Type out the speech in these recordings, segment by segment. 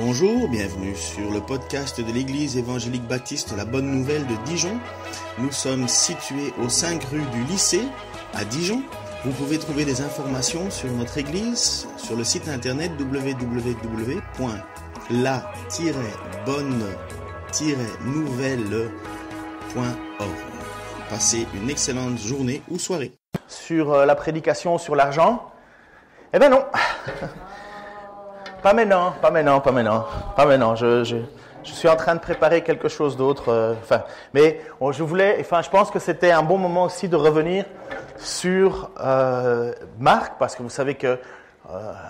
Bonjour, bienvenue sur le podcast de l'Église évangélique baptiste La Bonne Nouvelle de Dijon. Nous sommes situés aux 5 rues du lycée à Dijon. Vous pouvez trouver des informations sur notre Église sur le site internet www.la-bonne-nouvelle.org. Passez une excellente journée ou soirée. Sur la prédication sur l'argent? Eh ben non. Pas maintenant. Je suis en train de préparer quelque chose d'autre. Je pense que c'était un bon moment aussi de revenir sur Marc, parce que vous savez que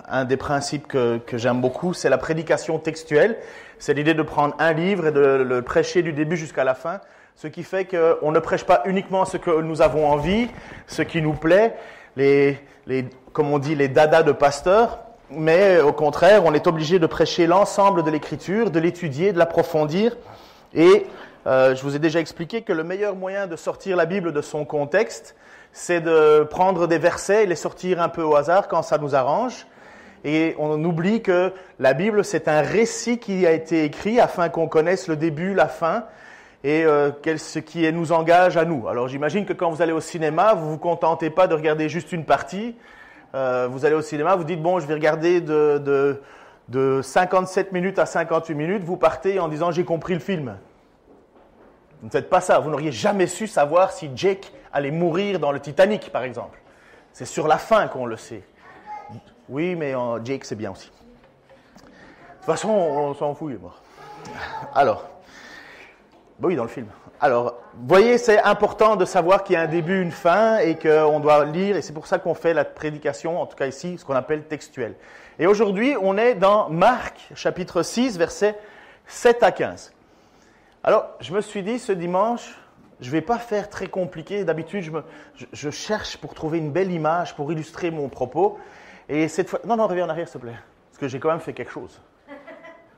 un des principes que j'aime beaucoup, c'est la prédication textuelle. C'est l'idée de prendre un livre et de le prêcher du début jusqu'à la fin. Ce qui fait qu'on ne prêche pas uniquement ce que nous avons envie, ce qui nous plaît, comme on dit, les dadas de pasteurs, mais au contraire, on est obligé de prêcher l'ensemble de l'Écriture, de l'étudier, de l'approfondir. Et je vous ai déjà expliqué que le meilleur moyen de sortir la Bible de son contexte, c'est de prendre des versets et les sortir un peu au hasard quand ça nous arrange. Et on oublie que la Bible, c'est un récit qui a été écrit afin qu'on connaisse le début, la fin, et ce qui nous engage à nous. Alors j'imagine que quand vous allez au cinéma, vous ne vous contentez pas de regarder juste une partie. Vous allez au cinéma, vous dites, bon, je vais regarder de 57 minutes à 58 minutes, vous partez en disant, j'ai compris le film. Vous ne faites pas ça, vous n'auriez jamais su savoir si Jake allait mourir dans le Titanic, par exemple. C'est sur la fin qu'on le sait. Oui, mais Jake, c'est bien aussi. De toute façon, on s'en fout, il est mort. Alors, oui, dans le film. Alors, vous voyez, c'est important de savoir qu'il y a un début, une fin, et qu'on doit lire, et c'est pour ça qu'on fait la prédication, en tout cas ici, ce qu'on appelle textuelle. Et aujourd'hui, on est dans Marc, chapitre 6, versets 7 à 15. Alors, je me suis dit, ce dimanche, je ne vais pas faire très compliqué. D'habitude, je cherche pour trouver une belle image, pour illustrer mon propos. Et cette fois... Non, reviens en arrière, s'il te plaît. Parce que j'ai quand même fait quelque chose.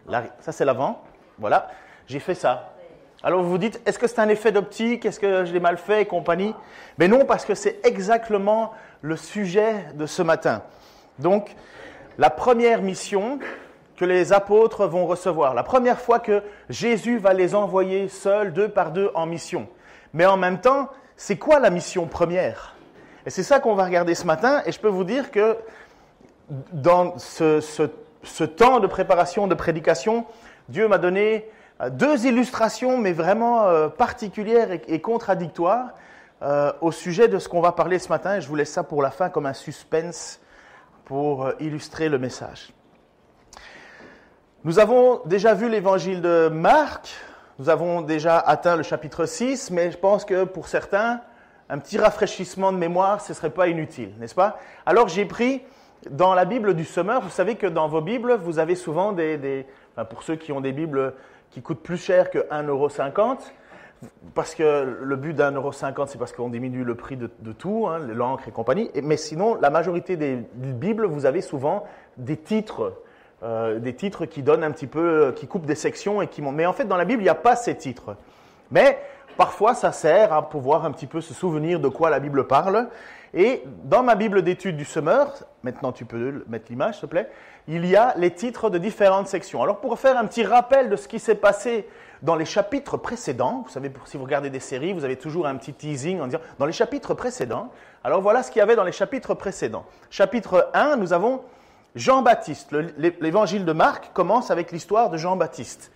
Là, ça, c'est l'avant. Voilà. J'ai fait ça. Alors, vous vous dites, est-ce que c'est un effet d'optique? Est-ce que je l'ai mal fait et compagnie? Mais non, parce que c'est exactement le sujet de ce matin. Donc, la première mission que les apôtres vont recevoir. La première fois que Jésus va les envoyer seuls, 2 par 2, en mission. Mais en même temps, c'est quoi la mission première? Et c'est ça qu'on va regarder ce matin. Et je peux vous dire que dans ce temps de préparation, de prédication, Dieu m'a donné 2 illustrations, mais vraiment particulières et contradictoires au sujet de ce qu'on va parler ce matin. Et je vous laisse ça pour la fin comme un suspense pour illustrer le message. Nous avons déjà vu l'évangile de Marc. Nous avons déjà atteint le chapitre 6, mais je pense que pour certains, un petit rafraîchissement de mémoire, ce ne serait pas inutile, n'est-ce pas? Alors j'ai pris dans la Bible du Semeur, vous savez que dans vos Bibles, vous avez souvent pour ceux qui ont des Bibles qui coûtent plus cher que 1,50 €, parce que le but d'1,50 €, c'est parce qu'on diminue le prix de tout, hein, l'encre et compagnie. Mais sinon, la majorité des Bibles, vous avez souvent des titres qui donnent un petit peu, qui coupent des sections et qui montent. Mais en fait, dans la Bible, il n'y a pas ces titres. Mais parfois, ça sert à pouvoir un petit peu se souvenir de quoi la Bible parle. Et dans ma Bible d'études du Semeur, maintenant tu peux mettre l'image s'il te plaît, il y a les titres de différentes sections. Alors pour faire un petit rappel de ce qui s'est passé dans les chapitres précédents, vous savez, si vous regardez des séries, vous avez toujours un petit teasing en disant dans les chapitres précédents. Alors voilà ce qu'il y avait dans les chapitres précédents. Chapitre 1, nous avons Jean-Baptiste. L'évangile de Marc commence avec l'histoire de Jean-Baptiste.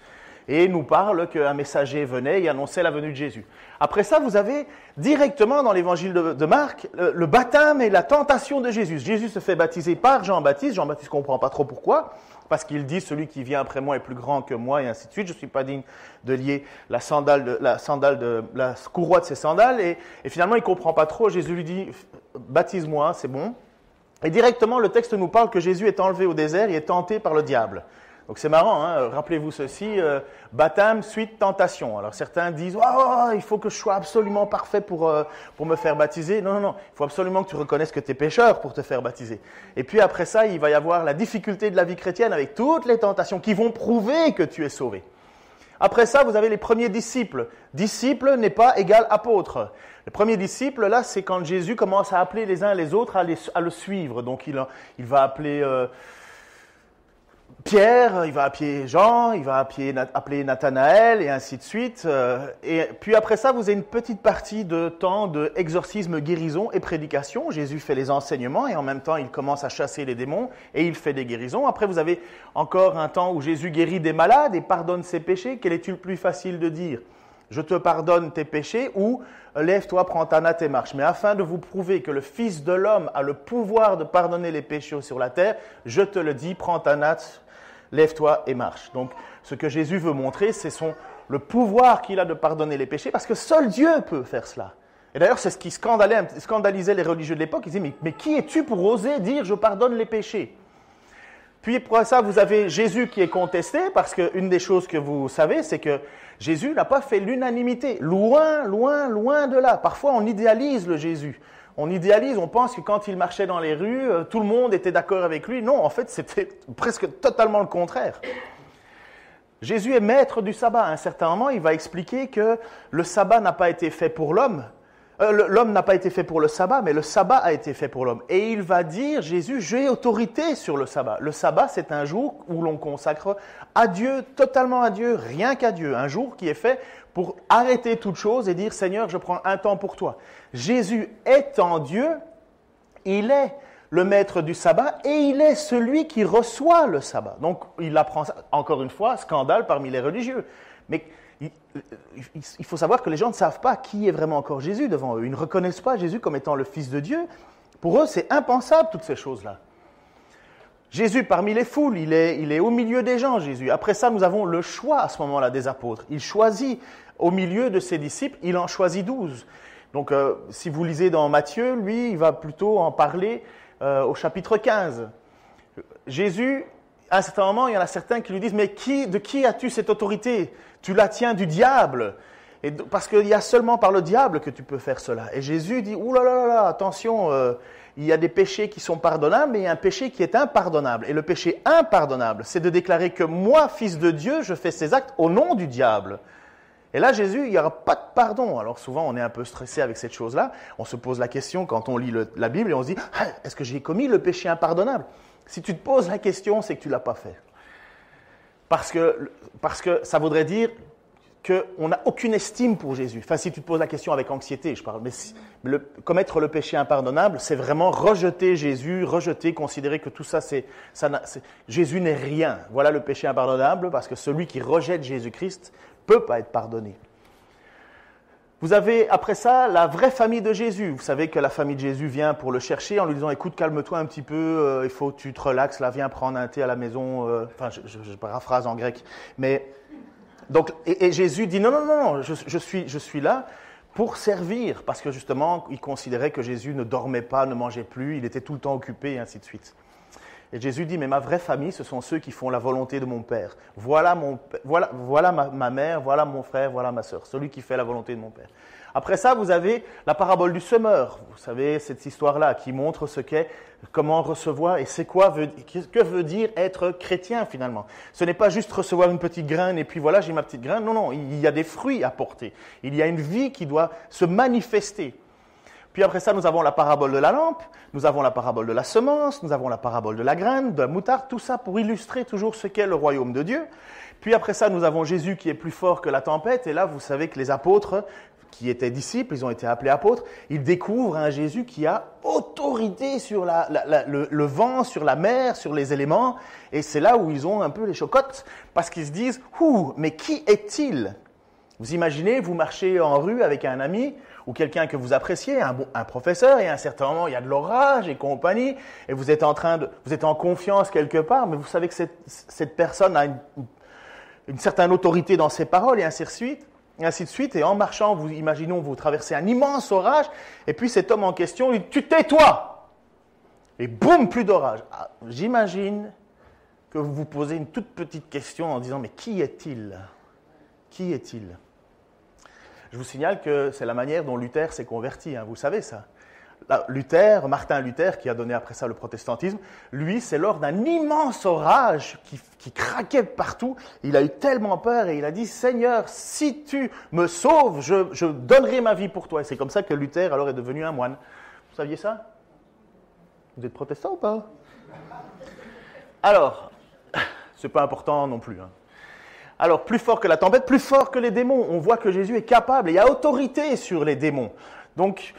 Et nous parle qu'un messager venait et annonçait la venue de Jésus. Après ça, vous avez directement dans l'évangile de Marc le baptême et la tentation de Jésus. Jésus se fait baptiser par Jean-Baptiste. Jean-Baptiste ne comprend pas trop pourquoi, parce qu'il dit « Celui qui vient après moi est plus grand que moi » et ainsi de suite. « Je ne suis pas digne de lier la courroie de ses sandales. » Et finalement, il ne comprend pas trop. Jésus lui dit « Baptise-moi, c'est bon. » Et directement, le texte nous parle que Jésus est enlevé au désert et est tenté par le diable. Donc c'est marrant, hein? Rappelez-vous ceci, baptême, suite, tentation. Alors certains disent, il faut que je sois absolument parfait pour me faire baptiser. Non, il faut absolument que tu reconnaisses que tu es pécheur pour te faire baptiser. Et puis après ça, il va y avoir la difficulté de la vie chrétienne avec toutes les tentations qui vont prouver que tu es sauvé. Après ça, vous avez les premiers disciples. Disciple n'est pas égal apôtre. Le premier disciple, là, c'est quand Jésus commence à appeler les uns les autres à le suivre. Donc il va appeler... Pierre, il va appeler Jean, il va appeler Nathanaël et ainsi de suite. Et puis après ça, vous avez une petite partie de temps d'exorcisme, guérison et prédication. Jésus fait les enseignements et en même temps, il commence à chasser les démons et il fait des guérisons. Après, vous avez encore un temps où Jésus guérit des malades et pardonne ses péchés. Quel est-il plus facile de dire ? Je te pardonne tes péchés ou lève-toi, prends ta natte et marche. Mais afin de vous prouver que le Fils de l'homme a le pouvoir de pardonner les péchés sur la terre, je te le dis, prends ta natte, lève-toi et marche. Donc, ce que Jésus veut montrer, c'est le pouvoir qu'il a de pardonner les péchés, parce que seul Dieu peut faire cela. Et d'ailleurs, c'est ce qui scandalisait les religieux de l'époque. Ils disaient, mais qui es-tu pour oser dire « je pardonne les péchés » ? Puis pour ça, vous avez Jésus qui est contesté, parce qu'une des choses que vous savez, c'est que Jésus n'a pas fait l'unanimité. Loin, loin, loin de là. Parfois, on idéalise le Jésus. On idéalise, on pense que quand il marchait dans les rues, tout le monde était d'accord avec lui. Non, en fait, c'était presque totalement le contraire. Jésus est maître du sabbat. À un certain moment, il va expliquer que le sabbat n'a pas été fait pour l'homme. L'homme n'a pas été fait pour le sabbat, mais le sabbat a été fait pour l'homme. Et il va dire, Jésus, j'ai autorité sur le sabbat. Le sabbat, c'est un jour où l'on consacre à Dieu, totalement à Dieu, rien qu'à Dieu. Un jour qui est fait pour arrêter toute chose et dire, Seigneur, je prends un temps pour toi. Jésus étant Dieu, il est le maître du sabbat et il est celui qui reçoit le sabbat. Donc, il apprend ça, encore une fois, scandale parmi les religieux. Mais il faut savoir que les gens ne savent pas qui est vraiment encore Jésus devant eux. Ils ne reconnaissent pas Jésus comme étant le Fils de Dieu. Pour eux, c'est impensable, toutes ces choses-là. Jésus, parmi les foules, il est au milieu des gens, Jésus. Après ça, nous avons le choix à ce moment-là des apôtres. Il choisit au milieu de ses disciples, il en choisit 12. Donc, si vous lisez dans Matthieu, lui, il va plutôt en parler au chapitre 15. Jésus, à un certain moment, il y en a certains qui lui disent « Mais de qui as-tu cette autorité ? Tu la tiens du diable. » Parce qu'il y a seulement par le diable que tu peux faire cela. Et Jésus dit « Ouh là là là, attention, il y a des péchés qui sont pardonnables, mais il y a un péché qui est impardonnable. Et le péché impardonnable, c'est de déclarer que moi, Fils de Dieu, je fais ces actes au nom du diable. » Et là, Jésus, il n'y aura pas de pardon. Alors souvent, on est un peu stressé avec cette chose-là. On se pose la question quand on lit la Bible et on se dit ah, « Est-ce que j'ai commis le péché impardonnable ?» Si tu te poses la question, c'est que tu ne l'as pas fait. Parce que ça voudrait dire qu'on n'a aucune estime pour Jésus. Enfin, si tu te poses la question avec anxiété, je parle. Mais commettre le péché impardonnable, c'est vraiment rejeter Jésus, considérer que tout ça, Jésus n'est rien. Voilà le péché impardonnable, parce que celui qui rejette Jésus-Christ ne peut pas être pardonné. Vous avez, après ça, la vraie famille de Jésus. Vous savez que la famille de Jésus vient pour le chercher en lui disant « Écoute, calme-toi un petit peu, il faut que tu te relaxes, là, viens prendre un thé à la maison. » Enfin, je paraphrase en grec. Mais, donc, et Jésus dit « Non, je suis là pour servir. » Parce que justement, il considérait que Jésus ne dormait pas, ne mangeait plus, il était tout le temps occupé, et ainsi de suite. Et Jésus dit, mais ma vraie famille, ce sont ceux qui font la volonté de mon Père. Voilà ma mère, voilà mon frère, voilà ma sœur, celui qui fait la volonté de mon Père. Après ça, vous avez la parabole du semeur. Vous savez, cette histoire-là qui montre ce qu'est, comment recevoir et que veut dire être chrétien finalement. Ce n'est pas juste recevoir une petite graine et puis voilà, j'ai ma petite graine. Non, il y a des fruits à porter. Il y a une vie qui doit se manifester. Puis après ça, nous avons la parabole de la lampe, nous avons la parabole de la semence, nous avons la parabole de la graine, de la moutarde, tout ça pour illustrer toujours ce qu'est le royaume de Dieu. Puis après ça, nous avons Jésus qui est plus fort que la tempête. Et là, vous savez que les apôtres, qui étaient disciples, ils ont été appelés apôtres, ils découvrent un Jésus qui a autorité sur le vent, sur la mer, sur les éléments. Et c'est là où ils ont un peu les chocottes, parce qu'ils se disent « Ouh, mais qui est-il » Vous imaginez, vous marchez en rue avec un ami ou quelqu'un que vous appréciez, un professeur, et à un certain moment, il y a de l'orage et compagnie, et vous êtes en confiance quelque part, mais vous savez que cette personne a une certaine autorité dans ses paroles, et ainsi de suite. Et en marchant, imaginons, vous traversez un immense orage, et puis cet homme en question, il dit « Tu tais-toi !» Et boum, plus d'orage. Ah, j'imagine que vous vous posez une toute petite question en disant « Mais qui est-il ? Qui est-il » Je vous signale que c'est la manière dont Luther s'est converti, vous savez ça. Martin Luther, qui a donné après ça le protestantisme, lui, c'est lors d'un immense orage qui craquait partout. Il a eu tellement peur et il a dit « Seigneur, si tu me sauves, je donnerai ma vie pour toi. » Et c'est comme ça que Luther alors est devenu un moine. Vous saviez ça? Vous êtes protestant ou pas? Alors, c'est pas important non plus. Alors, plus fort que la tempête, plus fort que les démons. On voit que Jésus est capable et il a autorité sur les démons. Donc,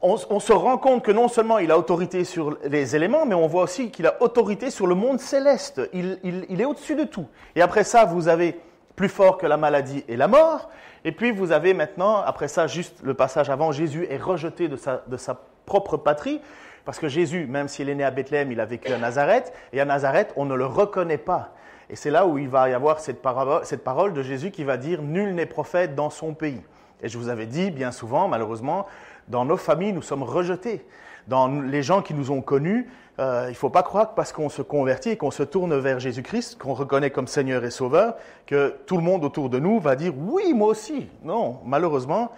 on se rend compte que non seulement il a autorité sur les éléments, mais on voit aussi qu'il a autorité sur le monde céleste. Il est au-dessus de tout. Et après ça, vous avez plus fort que la maladie et la mort. Et puis, vous avez maintenant, après ça, juste le passage avant, Jésus est rejeté de sa propre patrie. Parce que Jésus, même s'il est né à Bethléem, il a vécu à Nazareth. Et à Nazareth, on ne le reconnaît pas. Et c'est là où il va y avoir cette parole de Jésus qui va dire « Nul n'est prophète dans son pays ». Et je vous avais dit, bien souvent, malheureusement, dans nos familles, nous sommes rejetés. Dans les gens qui nous ont connus, il ne faut pas croire que parce qu'on se convertit et qu'on se tourne vers Jésus-Christ, qu'on reconnaît comme Seigneur et Sauveur, que tout le monde autour de nous va dire « Oui, moi aussi ». Non, malheureusement,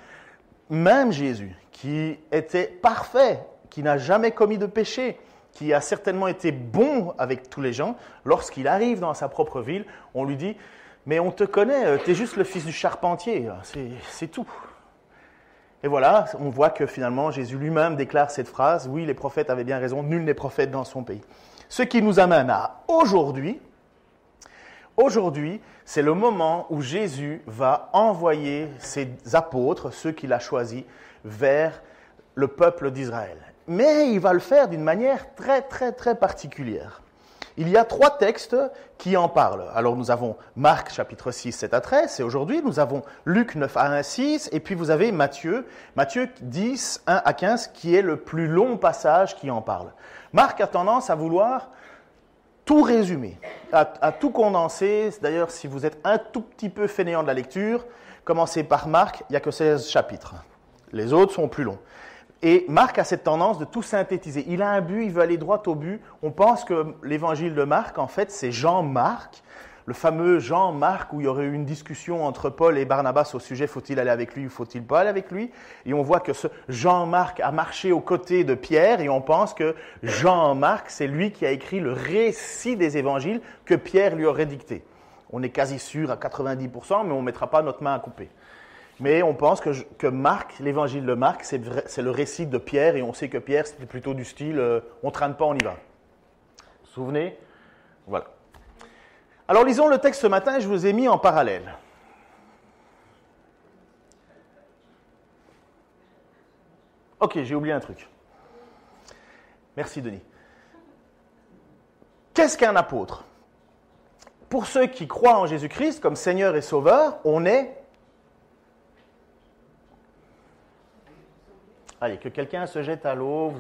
même Jésus, qui était parfait, qui n'a jamais commis de péché, qui a certainement été bon avec tous les gens, lorsqu'il arrive dans sa propre ville, on lui dit « Mais on te connaît, tu es juste le fils du charpentier, c'est tout ». Et voilà, on voit que finalement Jésus lui-même déclare cette phrase « Oui, les prophètes avaient bien raison, nul n'est prophète dans son pays ». Ce qui nous amène à aujourd'hui. Aujourd'hui, c'est le moment où Jésus va envoyer ses apôtres, ceux qu'il a choisis, vers le peuple d'Israël. Mais il va le faire d'une manière très, très, très particulière. Il y a 3 textes qui en parlent. Alors nous avons Marc chapitre 6, 7 à 13, c'est aujourd'hui. Nous avons Luc 9 à 1 à 6, et puis vous avez Matthieu 10, 1 à 15, qui est le plus long passage qui en parle. Marc a tendance à vouloir tout résumer, à tout condenser. D'ailleurs, si vous êtes un tout petit peu fainéant de la lecture, commencez par Marc, il n'y a que 16 chapitres. Les autres sont plus longs. Et Marc a cette tendance de tout synthétiser. Il a un but, il veut aller droit au but. On pense que l'évangile de Marc, en fait, c'est Jean-Marc, le fameux Jean-Marc où il y aurait eu une discussion entre Paul et Barnabas au sujet « faut-il aller avec lui ou faut-il pas aller avec lui ?» Et on voit que ce Jean-Marc a marché aux côtés de Pierre et on pense que Jean-Marc, c'est lui qui a écrit le récit des évangiles que Pierre lui aurait dicté. On est quasi sûr à 90%, mais on ne mettra pas notre main à couper. Mais on pense que Marc, l'évangile de Marc, c'est le récit de Pierre, et on sait que Pierre, c'était plutôt du style on ne traîne pas, on y va. Vous vous souvenez? Voilà. Alors lisons le texte ce matin, je vous ai mis en parallèle. Ok, j'ai oublié un truc. Merci Denis. Qu'est-ce qu'un apôtre? Pour ceux qui croient en Jésus-Christ comme Seigneur et Sauveur, on est... Allez, que quelqu'un se jette à l'eau,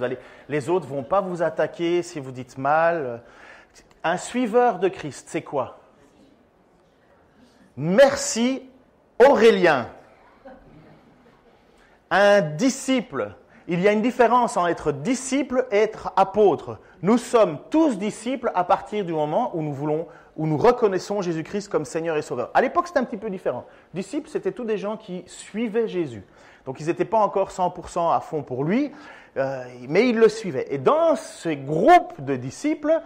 les autres ne vont pas vous attaquer si vous dites mal. Un suiveur de Christ, c'est quoi? Merci Aurélien. Un disciple. Il y a une différence entre être disciple et être apôtre. Nous sommes tous disciples à partir du moment où nous reconnaissons Jésus-Christ comme Seigneur et Sauveur. À l'époque, c'était un petit peu différent. Disciples, c'était tous des gens qui suivaient Jésus. Donc, ils n'étaient pas encore 100% à fond pour lui, mais ils le suivaient. Et dans ce groupe de disciples,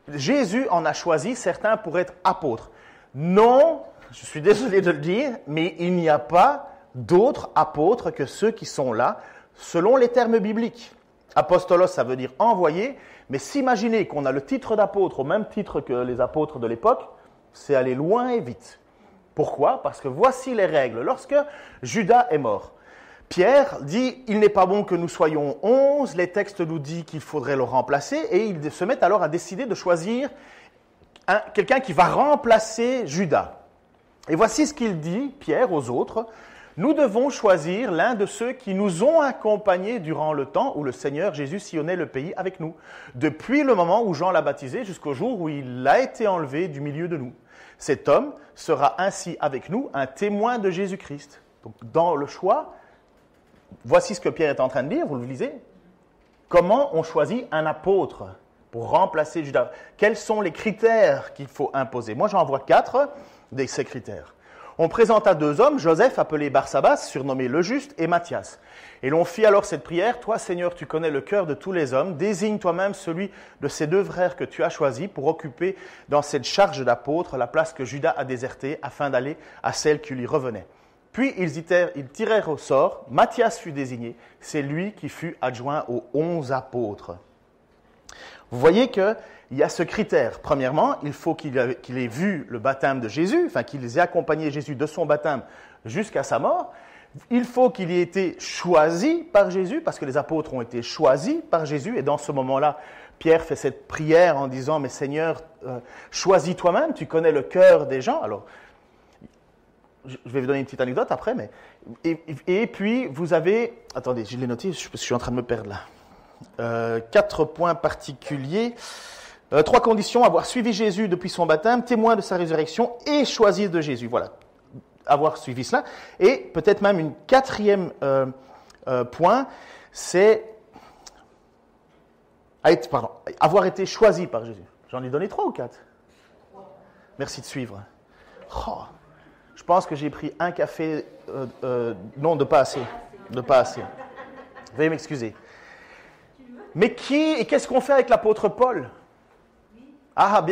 Jésus en a choisi certains pour être apôtres. Non, je suis désolé de le dire, mais il n'y a pas d'autres apôtres que ceux qui sont là, selon les termes bibliques. Apostolos, ça veut dire envoyé, mais s'imaginer qu'on a le titre d'apôtre au même titre que les apôtres de l'époque, c'est aller loin et vite. Pourquoi? Parce que voici les règles. Lorsque Judas est mort, Pierre dit « Il n'est pas bon que nous soyons 11 », les textes nous disent qu'il faudrait le remplacer, et ils se mettent alors à décider de choisir quelqu'un qui va remplacer Judas. Et voici ce qu'il dit, Pierre, aux autres. « Nous devons choisir l'un de ceux qui nous ont accompagnés durant le temps où le Seigneur Jésus sillonnait le pays avec nous, depuis le moment où Jean l'a baptisé jusqu'au jour où il a été enlevé du milieu de nous. Cet homme sera ainsi avec nous un témoin de Jésus-Christ. » Donc, dans le choix, voici ce que Pierre est en train de dire, vous le lisez. Comment on choisit un apôtre pour remplacer Judas? Quels sont les critères qu'il faut imposer? Moi, j'en vois 4 de ces critères. On présenta 2 hommes, Joseph, appelé Barsabas, surnommé le Juste, et Matthias. Et l'on fit alors cette prière, « Toi, Seigneur, tu connais le cœur de tous les hommes, désigne toi-même celui de ces 2 frères que tu as choisis pour occuper dans cette charge d'apôtre la place que Judas a désertée, afin d'aller à celle qui lui revenait. » Puis ils tirèrent au sort, Matthias fut désigné, c'est lui qui fut adjoint aux 11 apôtres. Vous voyez qu'il y a ce critère. Premièrement, il faut qu'il ait vu le baptême de Jésus, enfin qu'il ait accompagné Jésus de son baptême jusqu'à sa mort. Il faut qu'il ait été choisi par Jésus, parce que les apôtres ont été choisis par Jésus. Et dans ce moment-là, Pierre fait cette prière en disant « Mais Seigneur, choisis toi-même, tu connais le cœur des gens. » Alors, je vais vous donner une petite anecdote après, mais... Et puis, vous avez... Attendez, je l'ai noté, je suis en train de me perdre là. 4 points particuliers. 3 conditions, avoir suivi Jésus depuis son baptême, témoin de sa résurrection et choisi de Jésus. Voilà, avoir suivi cela. Et peut-être même une 4e point, c'est avoir été choisi par Jésus. J'en ai donné 3 ou 4? Merci de suivre. Oh, je pense que j'ai pris un café... non, de pas assez. De pas assez. Veuillez m'excuser. Mais qu'est-ce qu'on fait avec l'apôtre Paul? Ah,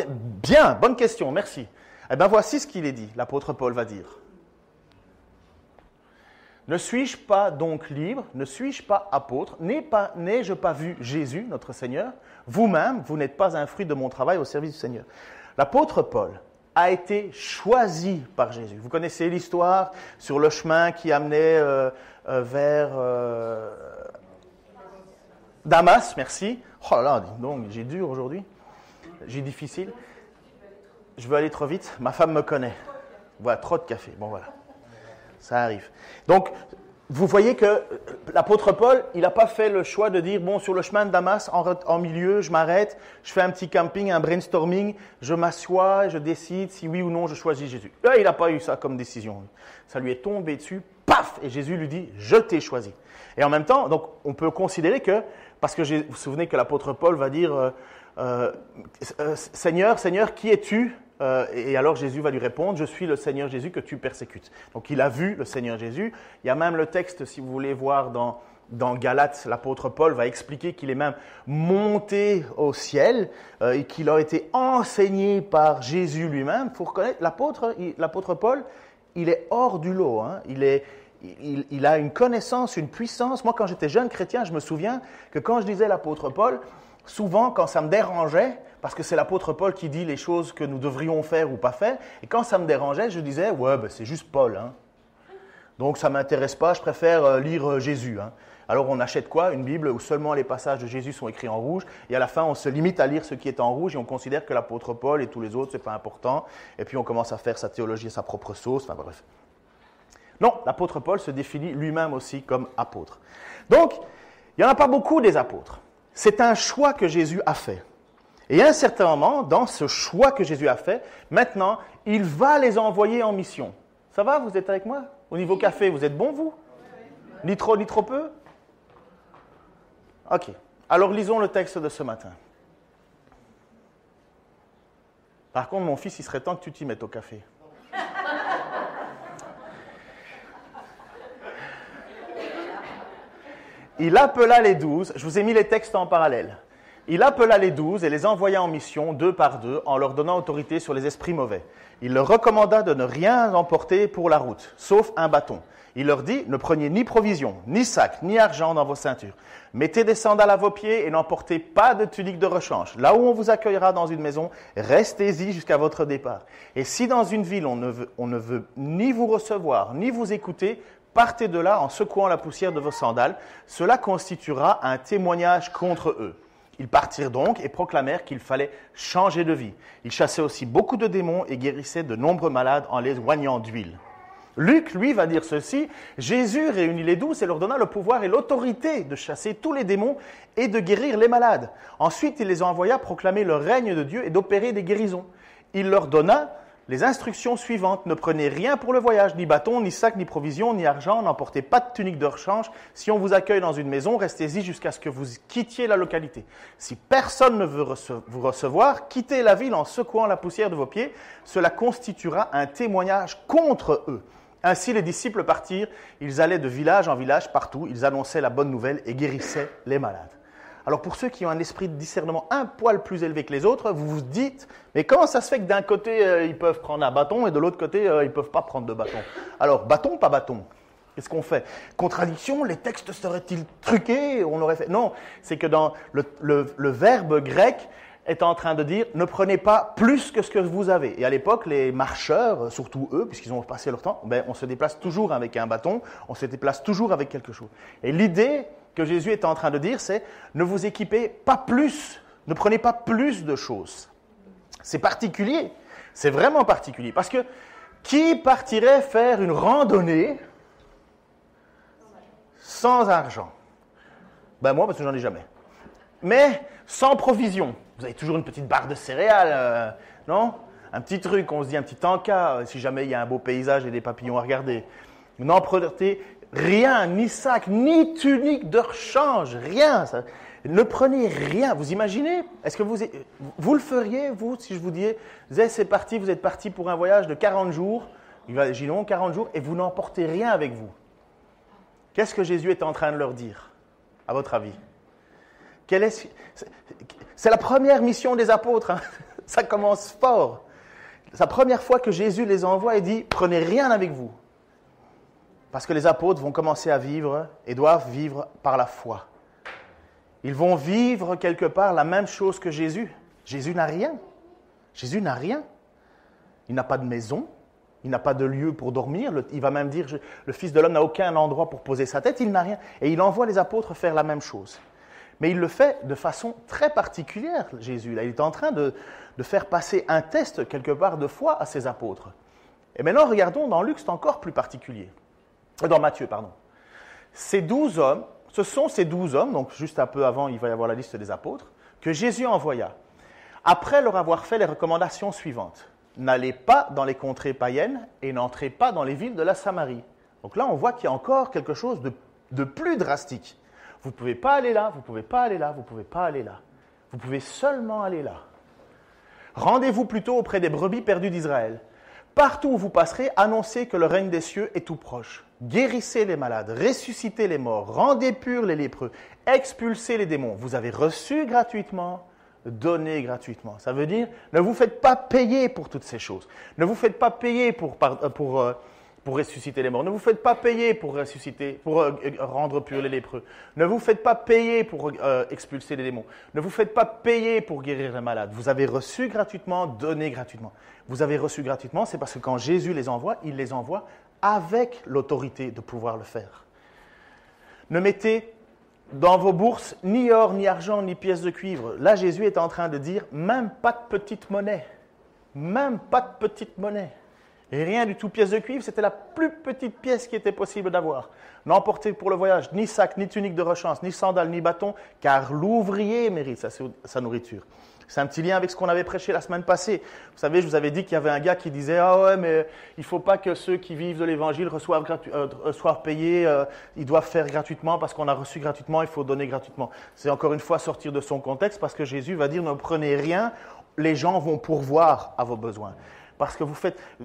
bien, bonne question, merci. Eh bien, voici ce qu'il est dit, l'apôtre Paul va dire. Ne suis-je pas donc libre, ne suis-je pas apôtre, n'ai-je pas vu Jésus, notre Seigneur? Vous-même, vous n'êtes pas un fruit de mon travail au service du Seigneur. L'apôtre Paul a été choisi par Jésus. Vous connaissez l'histoire sur le chemin qui amenait vers Damas, merci. Oh là là, donc j'ai dur aujourd'hui. J'ai difficile. Je veux aller trop vite. Ma femme me connaît. Voilà, trop de café. Bon, voilà. Ça arrive. Donc, vous voyez que l'apôtre Paul, il n'a pas fait le choix de dire, bon, sur le chemin de Damas, en milieu, je m'arrête, je fais un petit camping, un brainstorming, je m'assois, je décide si oui ou non je choisis Jésus. Là, il n'a pas eu ça comme décision. Ça lui est tombé dessus, paf, et Jésus lui dit, je t'ai choisi. Et en même temps, donc, on peut considérer que, parce que vous vous souvenez que l'apôtre Paul va dire, Seigneur, Seigneur, qui es-tu? Et alors Jésus va lui répondre, je suis le Seigneur Jésus que tu persécutes. Donc il a vu le Seigneur Jésus. Il y a même le texte, si vous voulez voir dans Galates, l'apôtre Paul va expliquer qu'il est même monté au ciel et qu'il a été enseigné par Jésus lui-même. Il faut reconnaître, l'apôtre Paul, il est hors du lot. Hein. Il a une connaissance, une puissance. Moi, quand j'étais jeune chrétien, je me souviens que quand je disais l'apôtre Paul, souvent, quand ça me dérangeait, parce que c'est l'apôtre Paul qui dit les choses que nous devrions faire ou pas faire, et quand ça me dérangeait, je disais, ouais, ben, c'est juste Paul. Hein. Donc ça ne m'intéresse pas, je préfère lire Jésus. Hein. Alors on achète quoi? Une Bible où seulement les passages de Jésus sont écrits en rouge, et à la fin, on se limite à lire ce qui est en rouge, et on considère que l'apôtre Paul et tous les autres, ce n'est pas important, et puis on commence à faire sa théologie à sa propre sauce, enfin bref. Non, l'apôtre Paul se définit lui-même aussi comme apôtre. Donc, il n'y en a pas beaucoup des apôtres. C'est un choix que Jésus a fait. Et à un certain moment, dans ce choix que Jésus a fait, maintenant, il va les envoyer en mission. Ça va, vous êtes avec moi? Au niveau café, vous êtes bon, vous? Ni trop peu? Ok. Alors, lisons le texte de ce matin. Par contre, mon fils, il serait temps que tu t'y mettes au café. Il appela les 12, je vous ai mis les textes en parallèle. Il appela les 12 et les envoya en mission, 2 par 2, en leur donnant autorité sur les esprits mauvais. Il leur recommanda de ne rien emporter pour la route, sauf un bâton. Il leur dit, ne prenez ni provision, ni sac, ni argent dans vos ceintures. Mettez des sandales à vos pieds et n'emportez pas de tunique de rechange. Là où on vous accueillera dans une maison, restez-y jusqu'à votre départ. Et si dans une ville on ne veut ni vous recevoir, ni vous écouter, partez de là en secouant la poussière de vos sandales. Cela constituera un témoignage contre eux. Ils partirent donc et proclamèrent qu'il fallait changer de vie. Ils chassaient aussi beaucoup de démons et guérissaient de nombreux malades en les oignant d'huile. Luc, lui, va dire ceci, Jésus réunit les 12 et leur donna le pouvoir et l'autorité de chasser tous les démons et de guérir les malades. Ensuite, il les envoya proclamer le règne de Dieu et d'opérer des guérisons. Il leur donna les instructions suivantes, ne prenez rien pour le voyage, ni bâton, ni sac, ni provision, ni argent, n'emportez pas de tunique de rechange. Si on vous accueille dans une maison, restez-y jusqu'à ce que vous quittiez la localité. Si personne ne veut vous recevoir, quittez la ville en secouant la poussière de vos pieds. Cela constituera un témoignage contre eux. Ainsi, les disciples partirent, ils allaient de village en village partout, ils annonçaient la bonne nouvelle et guérissaient les malades. Alors pour ceux qui ont un esprit de discernement un poil plus élevé que les autres, vous vous dites, mais comment ça se fait que d'un côté ils peuvent prendre un bâton et de l'autre côté ils ne peuvent pas prendre de bâton? Alors bâton, pas bâton? Qu'est-ce qu'on fait? Contradiction, les textes seraient-ils truqués? On aurait fait... Non, c'est que dans le verbe grec est en train de dire « ne prenez pas plus que ce que vous avez ». Et à l'époque, les marcheurs, surtout eux, puisqu'ils ont passé leur temps, on se déplace toujours avec un bâton, on se déplace toujours avec quelque chose. Et l'idée que Jésus est en train de dire, c'est « ne vous équipez pas plus, ne prenez pas plus de choses ». C'est particulier, c'est vraiment particulier, parce que qui partirait faire une randonnée sans argent? Ben moi, parce que j'en ai jamais. Mais sans provision. Vous avez toujours une petite barre de céréales, non? Un petit truc, on se dit un petit encas, si jamais il y a un beau paysage et des papillons à regarder. Vous n'empruntez rien, ni sac, ni tunique de rechange, rien. Ça. Ne prenez rien. Vous imaginez? Est-ce que vous le feriez, vous, si je vous disais, c'est parti, vous êtes parti pour un voyage de 40 jours, imaginons 40 jours, et vous n'emportez rien avec vous? Qu'est-ce que Jésus est en train de leur dire, à votre avis? C'est la première mission des apôtres, hein. Ça commence fort. C'est la première fois que Jésus les envoie et dit « Prenez rien avec vous ». Parce que les apôtres vont commencer à vivre et doivent vivre par la foi. Ils vont vivre quelque part la même chose que Jésus. Jésus n'a rien. Jésus n'a rien. Il n'a pas de maison. Il n'a pas de lieu pour dormir. Il va même dire, le Fils de l'homme n'a aucun endroit pour poser sa tête. Il n'a rien. Et il envoie les apôtres faire la même chose. Mais il le fait de façon très particulière, Jésus. Là, il est en train de faire passer un test, quelque part, de foi à ses apôtres. Et maintenant, regardons dans Luc, c'est encore plus particulier. Dans Matthieu, pardon. Ces 12 hommes, ce sont ces 12 hommes, donc juste un peu avant, il va y avoir la liste des apôtres, que Jésus envoya. Après leur avoir fait les recommandations suivantes. N'allez pas dans les contrées païennes et n'entrez pas dans les villes de la Samarie. Donc là, on voit qu'il y a encore quelque chose de plus drastique. Vous ne pouvez pas aller là, vous ne pouvez pas aller là, vous ne pouvez pas aller là. Vous pouvez seulement aller là. Rendez-vous plutôt auprès des brebis perdues d'Israël. Partout où vous passerez, annoncez que le règne des cieux est tout proche. Guérissez les malades, ressuscitez les morts, rendez purs les lépreux, expulsez les démons. Vous avez reçu gratuitement, donnez gratuitement. Ça veut dire, ne vous faites pas payer pour toutes ces choses. Ne vous faites pas payer pour ressusciter les morts. Ne vous faites pas payer pour rendre purs les lépreux. Ne vous faites pas payer pour expulser les démons. Ne vous faites pas payer pour guérir les malades. Vous avez reçu gratuitement, donnez gratuitement. Vous avez reçu gratuitement, c'est parce que quand Jésus les envoie, il les envoie avec l'autorité de pouvoir le faire. Ne mettez dans vos bourses ni or, ni argent, ni pièces de cuivre. Là, Jésus est en train de dire, même pas de petite monnaie. Même pas de petite monnaie. Et rien du tout, pièce de cuivre, c'était la plus petite pièce qui était possible d'avoir. N'emportez pour le voyage ni sac, ni tunique de rechange, ni sandales, ni bâton, car l'ouvrier mérite sa nourriture. C'est un petit lien avec ce qu'on avait prêché la semaine passée. Vous savez, je vous avais dit qu'il y avait un gars qui disait « Ah ouais, mais il ne faut pas que ceux qui vivent de l'Évangile soient payés, ils doivent faire gratuitement parce qu'on a reçu gratuitement, il faut donner gratuitement. » C'est encore une fois sortir de son contexte parce que Jésus va dire « Ne prenez rien, les gens vont pourvoir à vos besoins. » Parce que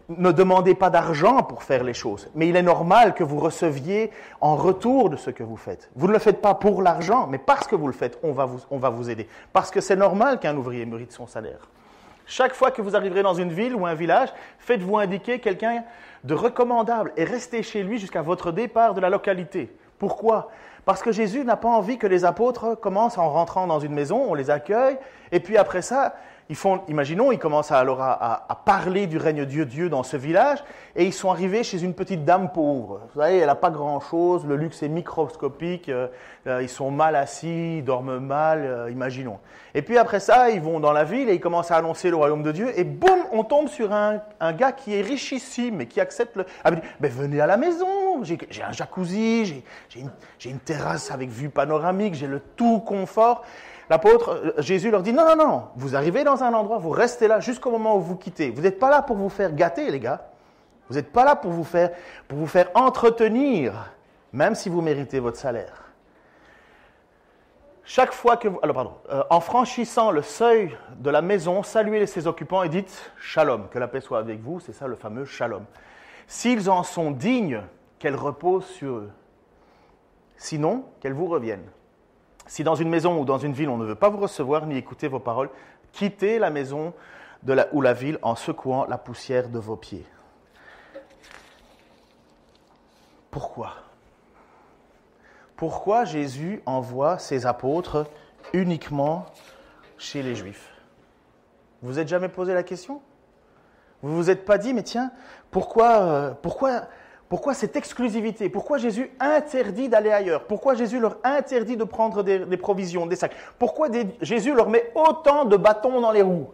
ne demandez pas d'argent pour faire les choses, mais il est normal que vous receviez en retour de ce que vous faites. Vous ne le faites pas pour l'argent, mais parce que vous le faites, on va vous aider. Parce que c'est normal qu'un ouvrier mérite son salaire. Chaque fois que vous arriverez dans une ville ou un village, faites-vous indiquer quelqu'un de recommandable et restez chez lui jusqu'à votre départ de la localité. Pourquoi ? Parce que Jésus n'a pas envie que les apôtres commencent en rentrant dans une maison, on les accueille, et puis après ça, imaginons, ils commencent alors à parler du règne de Dieu dans ce village, et ils sont arrivés chez une petite dame pauvre. Vous savez, elle n'a pas grand-chose, le luxe est microscopique, ils sont mal assis, ils dorment mal, imaginons. Et puis après ça, ils vont dans la ville et ils commencent à annoncer le royaume de Dieu, et boum, on tombe sur un gars qui est richissime et qui accepte mais venez à la maison, j'ai un jacuzzi, j'ai une terrasse avec vue panoramique, j'ai le tout confort. L'apôtre, Jésus leur dit, non, vous arrivez dans un endroit, vous restez là jusqu'au moment où vous quittez. Vous n'êtes pas là pour vous faire gâter, les gars. Vous n'êtes pas là pour vous faire entretenir, même si vous méritez votre salaire. Chaque fois que en franchissant le seuil de la maison, saluez ses occupants et dites « Shalom », que la paix soit avec vous, c'est ça le fameux Shalom. S'ils en sont dignes, qu'elle repose sur eux. Sinon, qu'elle vous revienne. Si dans une maison ou dans une ville, on ne veut pas vous recevoir ni écouter vos paroles, quittez la maison ou la ville en secouant la poussière de vos pieds. pourquoi? Pourquoi Jésus envoie ses apôtres uniquement chez les Juifs? Vous vous êtes jamais posé la question? Vous vous êtes pas dit, mais tiens, pourquoi cette exclusivité? Pourquoi Jésus interdit d'aller ailleurs? Pourquoi Jésus leur interdit de prendre des provisions, des sacs? Pourquoi Jésus leur met autant de bâtons dans les roues?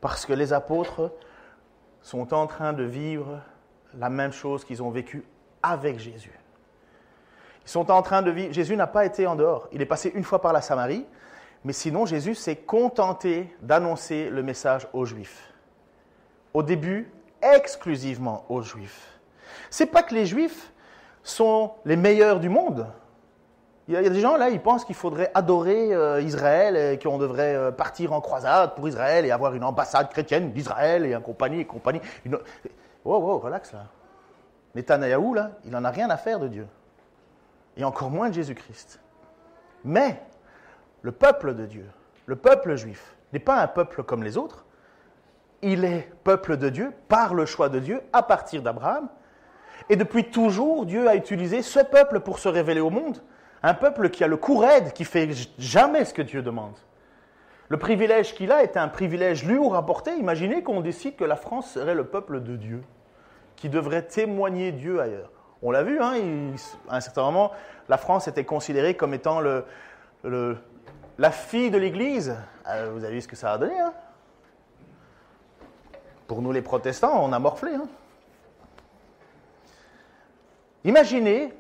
Parce que les apôtres sont en train de vivre la même chose qu'ils ont vécu avec Jésus. Ils sont en train de vivre. Jésus n'a pas été en dehors. Il est passé une fois par la Samarie, mais sinon Jésus s'est contenté d'annoncer le message aux Juifs. Au début, exclusivement aux Juifs. C'est pas que les Juifs sont les meilleurs du monde. Il y a des gens là, ils pensent qu'il faudrait adorer Israël et qu'on devrait partir en croisade pour Israël et avoir une ambassade chrétienne d'Israël et compagnie. Wow, relax là. Netanyahou là, il n'en a rien à faire de Dieu. Et encore moins de Jésus-Christ. Mais le peuple de Dieu, le peuple juif, n'est pas un peuple comme les autres. Il est peuple de Dieu par le choix de Dieu à partir d'Abraham. Et depuis toujours, Dieu a utilisé ce peuple pour se révéler au monde. Un peuple qui a le cou raide, qui ne fait jamais ce que Dieu demande. Le privilège qu'il a est un privilège lourd à porter. Imaginez qu'on décide que la France serait le peuple de Dieu, qui devrait témoigner Dieu ailleurs. On l'a vu, hein, à un certain moment, la France était considérée comme étant la fille de l'Église. Vous avez vu ce que ça a donné, hein? Pour nous les protestants, on a morflé. Hein? Imaginez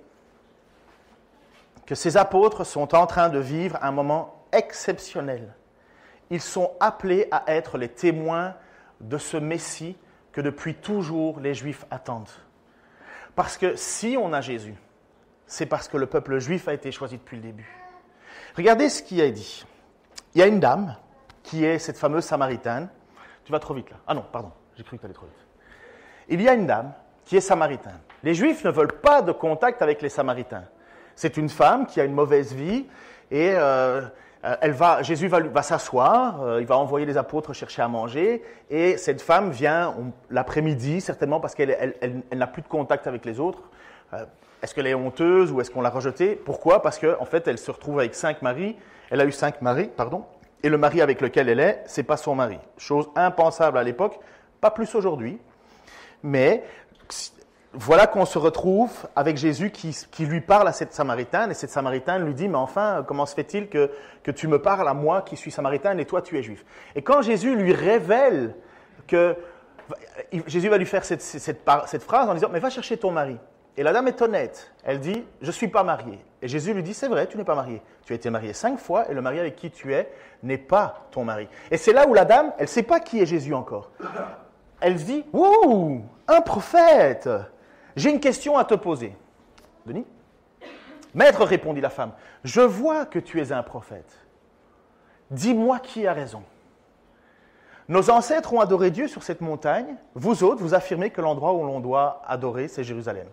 que ces apôtres sont en train de vivre un moment exceptionnel. Ils sont appelés à être les témoins de ce Messie que depuis toujours les Juifs attendent. Parce que si on a Jésus, c'est parce que le peuple juif a été choisi depuis le début. Regardez ce qu'il a dit. Il y a une dame qui est cette fameuse Samaritaine. Tu vas trop vite là. Ah non, pardon, j'ai cru que tu allais trop vite. Il y a une dame qui est Samaritaine. Les Juifs ne veulent pas de contact avec les Samaritains. C'est une femme qui a une mauvaise vie et Jésus va s'asseoir, il va envoyer les apôtres chercher à manger et cette femme vient l'après-midi, certainement parce qu'elle n'a plus de contact avec les autres. Est-ce qu'elle est honteuse ou est-ce qu'on l'a rejetée? Pourquoi? Parce qu'en fait, elle se retrouve avec 5 maris. Elle a eu 5 maris, et le mari avec lequel elle est, ce n'est pas son mari. Chose impensable à l'époque, pas plus aujourd'hui. Mais voilà qu'on se retrouve avec Jésus qui lui parle à cette Samaritaine, et cette Samaritaine lui dit, mais enfin, comment se fait-il que tu me parles à moi qui suis Samaritaine et toi tu es juif? Et quand Jésus lui révèle que... Jésus va lui faire cette phrase en disant, mais va chercher ton mari. Et la dame est honnête, elle dit, je ne suis pas mariée. Et Jésus lui dit, c'est vrai, tu n'es pas mariée. Tu as été mariée 5 fois et le mari avec qui tu es n'est pas ton mari. Et c'est là où la dame, elle ne sait pas qui est Jésus encore. Elle se dit, ouh, un prophète! J'ai une question à te poser. Denis? Maître, répondit la femme, je vois que tu es un prophète. Dis-moi qui a raison. Nos ancêtres ont adoré Dieu sur cette montagne. Vous autres, vous affirmez que l'endroit où l'on doit adorer, c'est Jérusalem.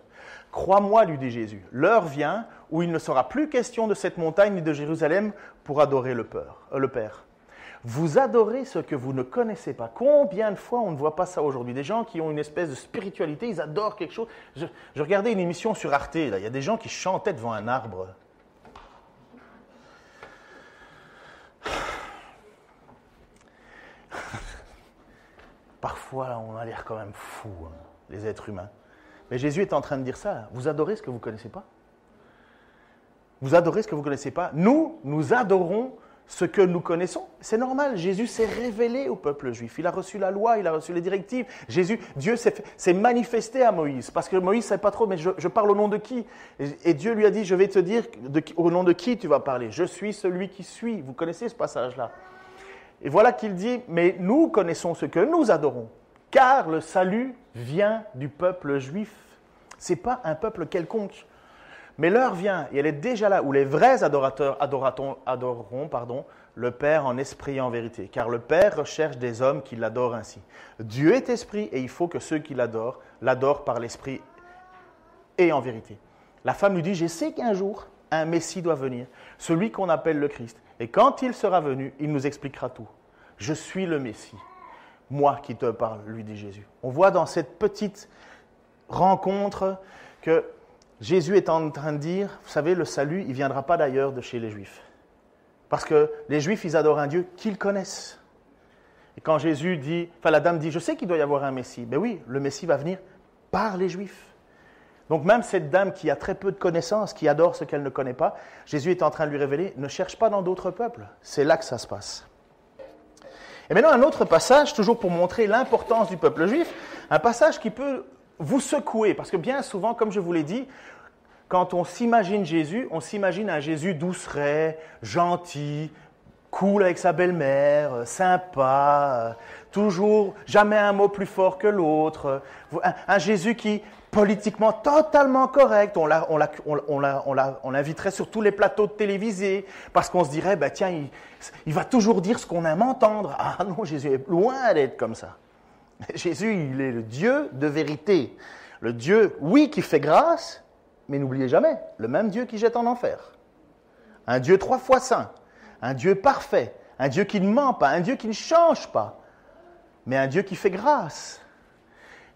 Crois-moi, lui dit Jésus, l'heure vient où il ne sera plus question de cette montagne ni de Jérusalem pour adorer le Père. Vous adorez ce que vous ne connaissez pas. Combien de fois on ne voit pas ça aujourd'hui? Des gens qui ont une espèce de spiritualité, ils adorent quelque chose. Je regardais une émission sur Arte, là. Il y a des gens qui chantaient devant un arbre. Parfois, on a l'air quand même fou, hein, les êtres humains. Mais Jésus est en train de dire ça. Vous adorez ce que vous ne connaissez pas? Vous adorez ce que vous ne connaissez pas? Nous adorons ce que nous connaissons. C'est normal. Jésus s'est révélé au peuple juif. Il a reçu la loi, il a reçu les directives. Dieu s'est manifesté à Moïse. Parce que Moïse ne savait pas trop, mais je parle au nom de qui? Et Dieu lui a dit, je vais te dire au nom de qui tu vas parler. Je suis celui qui suis. Vous connaissez ce passage-là? Et voilà qu'il dit, mais nous connaissons ce que nous adorons, car le salut vient du peuple juif. Ce n'est pas un peuple quelconque. Mais l'heure vient, et elle est déjà là, où les vrais adorateurs adoreront le Père en esprit et en vérité. Car le Père recherche des hommes qui l'adorent ainsi. Dieu est esprit, et il faut que ceux qui l'adorent par l'esprit et en vérité. La femme lui dit, je sais qu'un jour, un Messie doit venir, celui qu'on appelle le Christ. Et quand il sera venu, il nous expliquera tout. Je suis le Messie. moi qui te parle, lui dit Jésus. On voit dans cette petite rencontre que Jésus est en train de dire, vous savez, le salut, il ne viendra pas d'ailleurs de chez les Juifs. Parce que les Juifs, ils adorent un Dieu qu'ils connaissent. Et quand Jésus dit, la dame dit, je sais qu'il doit y avoir un Messie. Ben oui, le Messie va venir par les Juifs. Donc même cette dame qui a très peu de connaissances, qui adore ce qu'elle ne connaît pas, Jésus est en train de lui révéler, ne cherche pas dans d'autres peuples. C'est là que ça se passe. Et maintenant un autre passage, toujours pour montrer l'importance du peuple juif, un passage qui peut vous secouer, parce que bien souvent, comme je vous l'ai dit, quand on s'imagine Jésus, on s'imagine un Jésus douceret, gentil, cool avec sa belle-mère, sympa, toujours jamais un mot plus fort que l'autre, un Jésus qui politiquement totalement correct, on l'inviterait sur tous les plateaux de télévisés, parce qu'on se dirait, tiens, il va toujours dire ce qu'on aime entendre. Ah non, Jésus est loin d'être comme ça. Jésus, il est le Dieu de vérité. Le Dieu, oui, qui fait grâce, mais n'oubliez jamais, le même Dieu qui jette en enfer. Un Dieu 3 fois saint, un Dieu parfait, un Dieu qui ne ment pas, un Dieu qui ne change pas, mais un Dieu qui fait grâce.